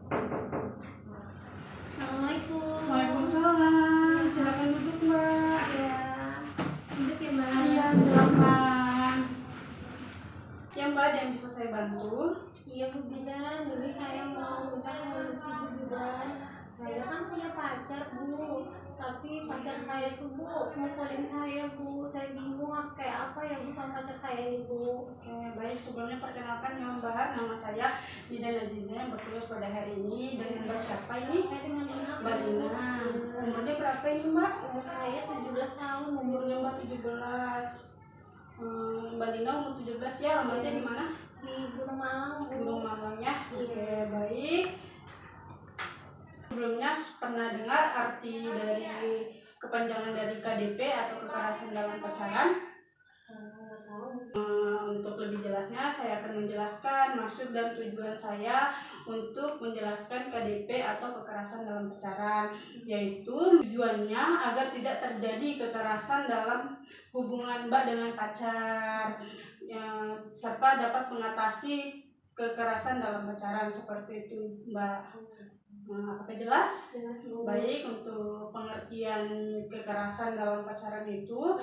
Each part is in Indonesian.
Assalamualaikum. Waalaikumsalam. Silakan duduk, Mbak. Ya, duduk ya Mbak. Iya, silakan. Ya, Mbak, ada yang bisa saya bantu? Iya Bu Bidan, jadi saya mau minta solusi Bu Bidan. Saya kan punya pacar Bu, tapi pacar saya tuh Bu mukulin saya Bu. Saya bingung harus kayak apa ya Bu sama pacar saya ini Bu. Oke, baik. Sebelumnya perkenalkan ya, Mbak. Nama saya Bidan Aziza yang bertugas pada hari ini. Dengan Mbak siapa ini? Saya dengan Lina. Mbak Lina. Umurnya berapa ini, Mbak? Umur saya 17 tahun. Umurnya Mbak 17. Mbak Lina umur 17 ya. Alamatnya di mana? Di Gunung Malang Bu. Gunung Malang ya. Oke, baik. Sebelumnya pernah dengar arti dari kepanjangan dari KDP atau kekerasan dalam pacaran? Nggak tahu. Untuk lebih jelasnya saya akan menjelaskan maksud dan tujuan saya untuk menjelaskan KDP atau kekerasan dalam pacaran, yaitu tujuannya agar tidak terjadi kekerasan dalam hubungan Mbak dengan pacar, serta dapat mengatasi kekerasan dalam pacaran seperti itu, Mbak. Apakah jelas? Jelas Bu. Baik, untuk pengertian kekerasan dalam pacaran itu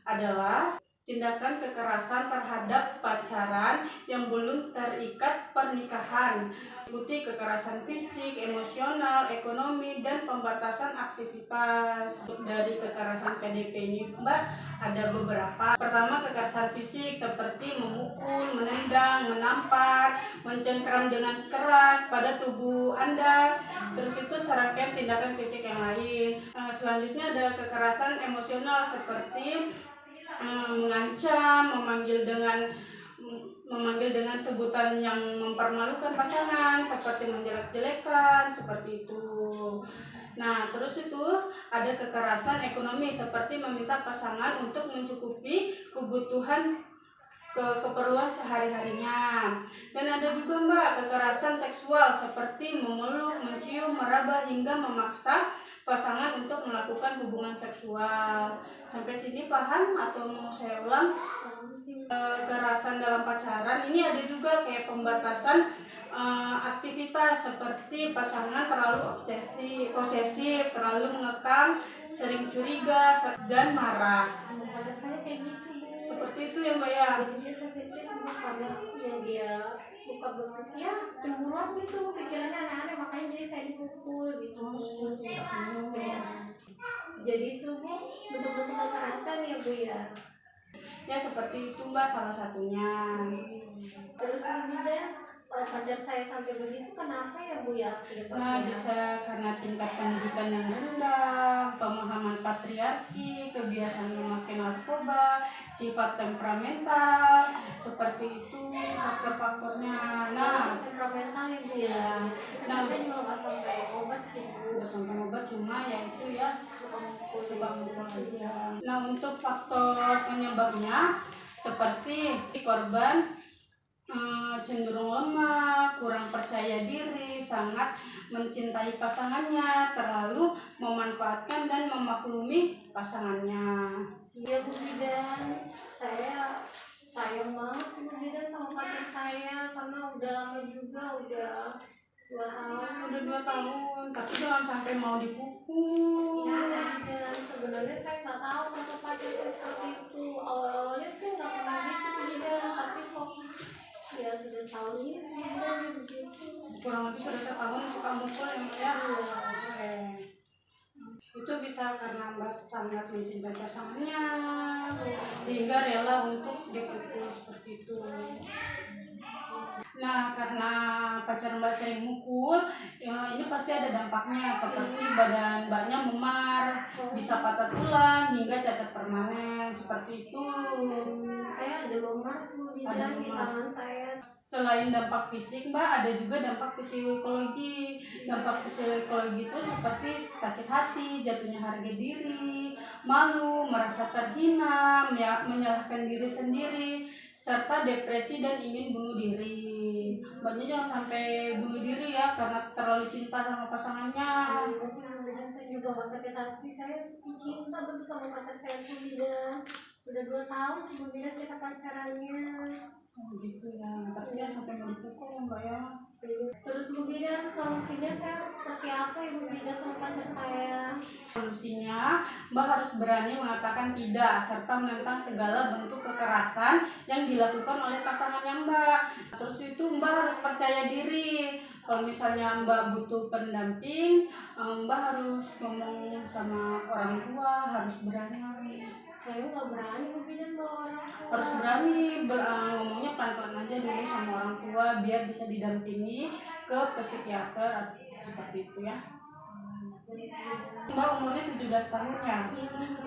adalah tindakan kekerasan terhadap pacaran yang belum terikat pernikahan, meliputi kekerasan fisik, emosional, ekonomi, dan pembatasan aktivitas. Dari kekerasan KDP ini, Mbak, ada beberapa. Pertama, kekerasan fisik seperti memukul, menendang, menampar, mencengkram dengan keras pada tubuh Anda. Terus itu serangkaian tindakan fisik yang lain. Selanjutnya ada kekerasan emosional seperti mengancam, memanggil dengan sebutan yang mempermalukan pasangan, seperti menjelek-jelekan, seperti itu. Nah, terus itu ada kekerasan ekonomi seperti meminta pasangan untuk mencukupi kebutuhan keperluan sehari-harinya. Dan ada juga Mbak kekerasan seksual seperti memeluk, mencium, meraba hingga memaksa pasangan untuk melakukan hubungan seksual. Sampai sini paham atau mau saya ulang? Kekerasan dalam pacaran ini ada juga kayak pembatasan aktivitas seperti pasangan terlalu posesif, terlalu mengekang, sering curiga dan marah. Pacar saya kayak gitu Bu. Seperti itu ya Mbak ya. Jadi dia sensitif karena ya dia suka berpikir ya cemburuan gitu, pikirannya aneh-aneh, makanya jadi saya dipukul gitu. Ya. Jadi itu Bu bentuk-bentuk kekerasan ya Bu ya. Ya seperti itu Mbak salah satunya. Terus ini deh pacar saya sampai begitu kenapa ya Bu ya? Nah, bisa karena tingkat pendidikan yang rendah, pemahaman patriarki, kebiasaan memakai narkoba, sifat temperamental, seperti itu faktor-faktornya. Nah, temperamental ya Bu ya. Nah, saya juga nggak sampai obat sih Bu. udah sampai obat cuma ya itu ya Suka mukul aja. Nah, untuk faktor penyebabnya seperti korban cenderung lemah, kurang percaya diri, sangat mencintai pasangannya, terlalu memanfaatkan dan memaklumi pasangannya. Iya Bu Bidan, saya sayang banget sih Bu Bidan sama pacar saya karena udah lama juga, udah 2 tahun. Udah 2 tahun, tapi jangan sampai mau dipukul. Iya Bu Bidan, sebenarnya saya nggak tahu kalau pacar saya seperti itu. Awalnya sih nggak pernah gitu Bu Bidan, tapi kok ya sudah setahun ini sih Bu Bidan begitu. Kurang lebih sudah setahun suka mukul ya. Oke. Itu bisa karena Mbak sangat mencintai pasangannya sehingga rela untuk dipukul seperti itu. Nah, karena pacar Mbak sering mukul, ya ini pasti ada dampaknya seperti badan Mbaknya memar, bisa patah tulang hingga cacat permanen seperti itu. Saya ada memar Bu Bidan di tangan saya. Selain dampak fisik Mbak, ada juga dampak psikologi. Dampak psikologi itu seperti sakit hati, jatuhnya harga diri, malu, merasa terhina, menyalahkan diri sendiri, serta depresi dan ingin bunuh diri. Mbaknya jangan sampai bunuh diri ya karena terlalu cinta sama pasangannya. Saya juga gak sakit hati, saya cinta betul sama pacar saya Bu Bidan. Sudah 2 tahun sebelum kita pacarannya. Oh gitu ya. tapi jangan sampai mau dipukul ya mbak ya. Terus Bu Bidan, solusinya saya harus seperti apa Ibu Bidan sama pacar saya? Solusinya, Mbak harus berani mengatakan tidak serta menentang segala bentuk kekerasan yang dilakukan oleh pasangannya Mbak. Terus itu Mbak harus percaya diri. Kalau misalnya Mbak butuh pendamping, Mbak harus ngomong sama orang tua, harus berani. Saya nggak berani Bu Bidan bawa orang tua. Harus berani, ngomongnya pelan-pelan aja dulu sama orang tua biar bisa didampingi ke psikiater seperti itu ya. Mbak umurnya 17 tahun ya?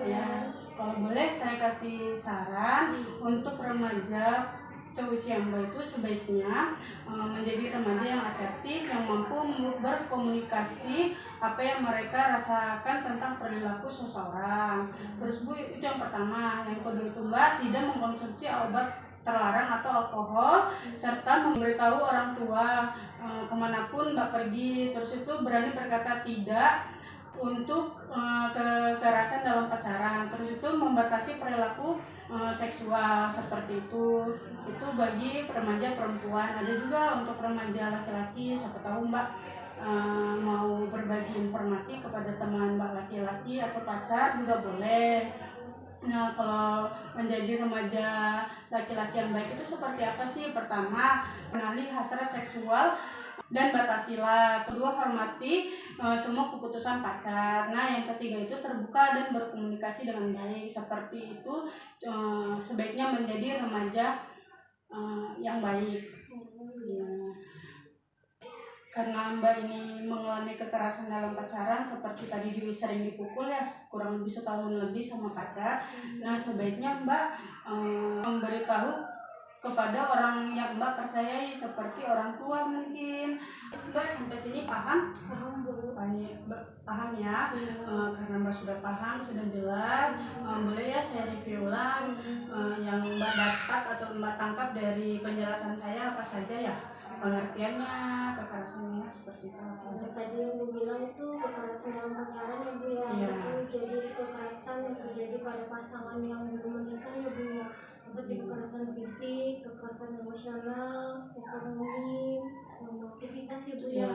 Ya, kalau boleh saya kasih saran untuk remaja seusia Mbak itu sebaiknya menjadi remaja yang asertif, yang mampu berkomunikasi apa yang mereka rasakan tentang perilaku seseorang. Terus Bu, itu yang pertama. Yang kedua itu Mbak tidak mengkonsumsi obat terlarang atau alkohol, serta memberitahu orang tua kemanapun Mbak pergi. Terus itu berani berkata tidak untuk kekerasan dalam pacaran. Terus itu membatasi perilaku seksual seperti itu bagi remaja perempuan. Ada juga untuk remaja laki-laki, siapa tahu Mbak mau berbagi informasi kepada teman Mbak laki-laki atau pacar juga boleh. Nah, kalau menjadi remaja laki-laki yang baik itu seperti apa sih? Pertama, kenali hasrat seksual dan batasilah. Kedua, hormati semua keputusan pacar. Nah, yang ketiga itu terbuka dan berkomunikasi dengan baik. Seperti itu sebaiknya menjadi remaja yang baik. Ya. Karena Mbak ini mengalami kekerasan dalam pacaran, seperti tadi sering dipukul ya kurang lebih setahun lebih sama pacar. Nah, sebaiknya Mbak memberitahu kepada orang yang Mbak percayai, seperti orang tua mungkin. Mbak sampai sini paham? Paham Bu. Paham ya? Karena Mbak sudah paham, sudah jelas, boleh ya saya review ulang yang Mbak dapat atau Mbak tangkap dari penjelasan saya apa saja ya? Pengertiannya, kekerasannya seperti itu. Tadi yang Bu bilang itu kekerasan dalam pacaran ya Bu ya. Iya. Itu jadi kekerasan yang terjadi pada pasangan yang belum menikah ya Bu ya. Seperti kekerasan fisik, kekerasan emosional, ekonomi, sama aktivitas ya Bu ya.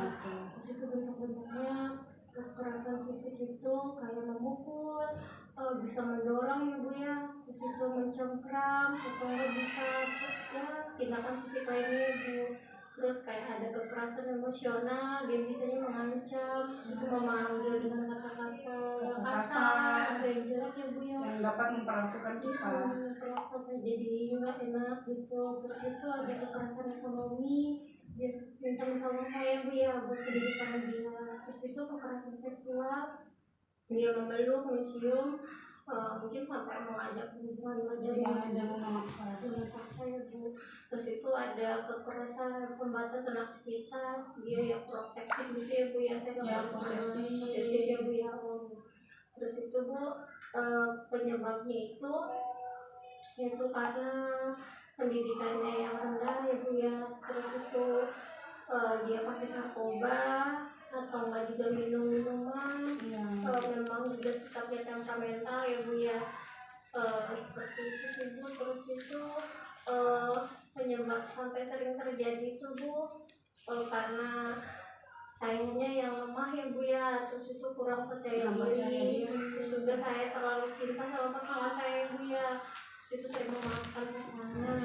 Terus itu bentuk-bentuknya kekerasan fisik itu kayak memukul, bisa mendorong ya Bu ya. Terus itu mencengkram atau nggak bisa ya tindakan fisik lainnya ya Bu. Terus kayak ada kekerasan emosional, dia biasanya mengancam, memanggil dengan kata kasar atau yang jelek ya Bu ya. Yang dapat memperlakukan kita. Jadi nggak enak gitu. Terus itu ada kekerasan ekonomi, dia minta uang saya Bu ya buat pendidikan dia. Terus itu kekerasan seksual, dia memeluk, mencium, mungkin sampai mengajak hubungan badan Jangan memaksa. ya Bu. Terus itu ada kekerasan pembatasan aktivitas, dia ya protektif gitu ya Bu ya, saya nggak posesif ya Bu ya. Terus itu Bu penyebabnya itu yaitu karena pendidikannya yang rendah ya Bu ya. Terus itu dia pakai narkoba atau enggak juga minum minuman. Memang juga sikapnya temperamental ya Bu ya. Seperti itu sih Bu. Terus itu penyebab sampai sering terjadi itu Bu karena sayangnya yang lemah ya Bu ya. Terus itu kurang percaya diri. Terus juga saya terlalu cinta sama pasangan saya Bu ya. Terus itu sering memaafkan pasangan.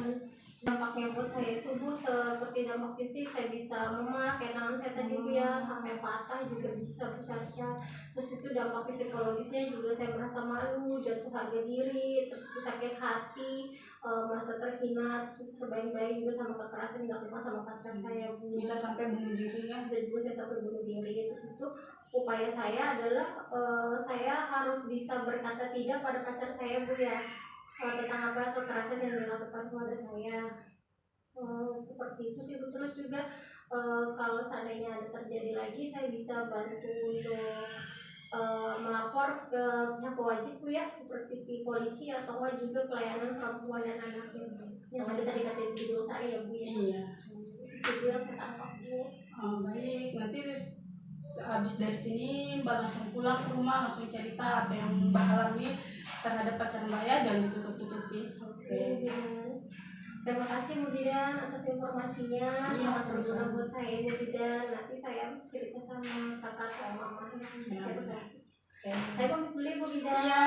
Dampaknya buat saya itu Bu seperti dampak fisik, saya bisa memar kayak tangan saya tadi Bu ya, sampai patah juga bisa Bu saya. Terus itu dampak psikologisnya juga saya merasa malu, jatuh harga diri, terus itu sakit hati, merasa terhina. Terus itu terbayang-bayang juga sama kekerasan yang dilakukan sama pacar saya Bu. Bisa sampai bunuh diri ya? Bisa juga saya sampai bunuh diri. Terus itu upaya saya adalah saya harus bisa berkata tidak pada pacar saya Bu ya, tentang apa kekerasan yang dilakukan kepada saya. Seperti itu sih. Terus juga kalau seandainya ada terjadi lagi, saya bisa bantu untuk melapor ke pihak wajib Bu ya, seperti polisi atau juga pelayanan perempuan dan anak yang ada tadi kata video saya ya Bu ya. Iya. Itu juga ketangkap Bu. Baik, nanti habis dari sini Mbak langsung pulang ke rumah, langsung cerita apa yang Mbak alami terhadap pacar Mbak ya, jangan ditutup-tutupi. Oke. Terima kasih Bu Bidan atas informasinya, sangat berguna buat saya Bu Bidan. Nanti saya cerita sama kakak sama mama. Ya, Saya pamit dulu ya Bu Bidan. Iya,